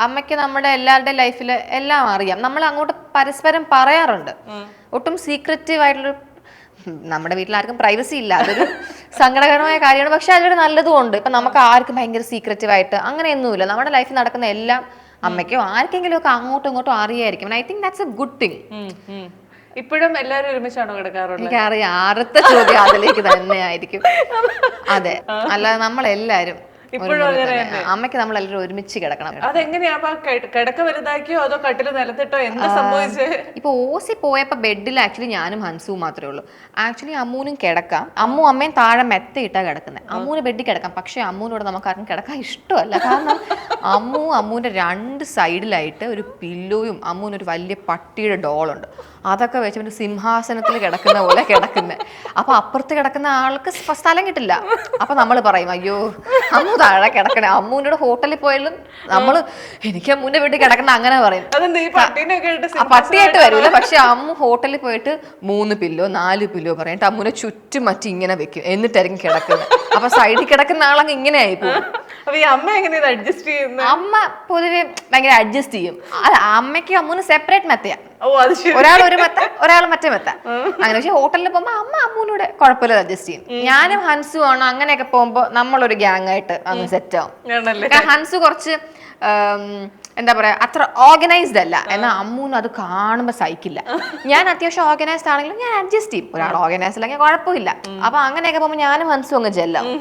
അമ്മയ്ക്ക് നമ്മുടെ എല്ലാവരുടെ ലൈഫിൽ എല്ലാം അറിയാം. നമ്മൾ അങ്ങോട്ട് പരസ്പരം പറയാറുണ്ട്. ഒട്ടും സീക്രറ്റീവ് ആയിട്ടുള്ള, നമ്മുടെ വീട്ടിൽ ആർക്കും പ്രൈവസി ഇല്ല, അതൊരു സങ്കടകരമായ കാര്യമാണ്. പക്ഷെ അതിലൊരു നല്ലതും ഉണ്ട്. ഇപ്പൊ നമുക്ക് ആർക്കും ഭയങ്കര സീക്രറ്റീവ് ആയിട്ട് അങ്ങനെയൊന്നുമില്ല. നമ്മുടെ ലൈഫിൽ നടക്കുന്ന എല്ലാം അമ്മയ്ക്കോ ആർക്കെങ്കിലും ഒക്കെ അങ്ങോട്ടും ഇങ്ങോട്ടും അറിയായിരിക്കും. I think that's A good thing. ഇപ്പോഴും എല്ലാവരും ഒരുമിച്ചാണോ കിടക്കാറുള്ളത്? എനിക്കറിയാം, ആദ്യത്തെ ചോദ്യം അതിലേക്ക് തന്നെ ആയിരിക്കും. അതെ, അല്ലാതെ നമ്മളെല്ലാരും അമ്മയ്ക്ക് നമ്മളെല്ലാവരും ഒരുമിച്ച് കിടക്കണം. അതെങ്ങനെയാ? കിടക്ക വലുതാക്കിയോ അതോ കട്ടില് നിലത്തിട്ടോ? എന്താ സംഭവിച്ചേ? ഇപ്പൊ ഓസി പോയപ്പോ ബെഡിൽ ആക്ച്വലി ഞാനും ഹൻസുവും മാത്രമേ ഉള്ളൂ. ആക്ച്വലി അമ്മൂനും കിടക്കാം. അമ്മയും താഴെ മെത്തയിട്ടാ കിടക്കുന്നത്. അമ്മൂന് ബെഡിൽ കിടക്കാം. പക്ഷെ അമ്മൂനോട് നമുക്ക് ആർക്കും കിടക്കാൻ ഇഷ്ടമല്ല. കാരണം അമ്മൂന്റെ രണ്ട് സൈഡിലായിട്ട് ഒരു പില്ലോയും അമ്മൂനൊരു വലിയ പട്ടിയുടെ ഡോളുണ്ട്. അതൊക്കെ വെച്ച് സിംഹാസനത്തിൽ കിടക്കുന്ന പോലെ കിടക്കുന്നത്. അപ്പൊ അപ്പുറത്ത് കിടക്കുന്ന ആൾക്ക് സ്ഥലം കിട്ടില്ല. അപ്പൊ നമ്മൾ പറയും, അയ്യോ അമ്മു താഴെ കിടക്കണേ. അമ്മൂന്റെ ഹോട്ടലിൽ പോയാലും നമ്മള് എനിക്ക് അമ്മൂന്റെ വീട്ടിൽ കിടക്കണ അങ്ങനെ പറയും. പട്ടിയായിട്ട് വരൂല. പക്ഷെ അമ്മു ഹോട്ടലിൽ പോയിട്ട് 3 പില്ലോ 4 പില്ലോ പറഞ്ഞിട്ട് അമ്മൂനെ ചുറ്റും മറ്റി ഇങ്ങനെ വെക്കും. എന്നിട്ടായിരിക്കും കിടക്കുന്നത്. അപ്പൊ സൈഡിൽ കിടക്കുന്ന ആളങ്ങ് ഇങ്ങനെ ആയി പോകും. അമ്മ പൊതുവെ ഭയങ്കര അഡ്ജസ്റ്റ് ചെയ്യും. അമ്മയ്ക്ക് അമ്മൂന് സെപ്പറേറ്റ് മെത്തയാ. ഒരാൾ ഒരു മെത്ത, ഒരാൾ മറ്റേ മെത്ത, അങ്ങനെ. പക്ഷെ ഹോട്ടലിൽ പോകുമ്പോ അമ്മൂനൂടെ കുഴപ്പമില്ല അഡ്ജസ്റ്റ് ചെയ്യും. ഞാനും ഹൻസു ആണ് അങ്ങനെയൊക്കെ പോകുമ്പോ നമ്മളൊരു ഗ്യാങ് ആയിട്ട് അങ്ങ് സെറ്റ് ആവും. ഹൻസു കുറച്ച് എന്താ പറയാ, അത്ര ഓർഗനൈസ്ഡ് അല്ല. എന്നാൽ അമ്മൂന് അത് കാണുമ്പോ സഹിക്കില്ല. ഞാൻ അത്യാവശ്യം ഓർഗനൈസ്ഡ് ആണെങ്കിലും ഞാൻ അഡ്ജസ്റ്റ് ചെയ്യും. ഒരാൾ ഓർഗനൈസ്ഡ് അല്ലെങ്കിൽ കുഴപ്പമില്ല. അപ്പൊ അങ്ങനെയൊക്കെ പോകുമ്പോ ഞാനും ഹൻസും അങ്ങ് ജെല്ലാവും.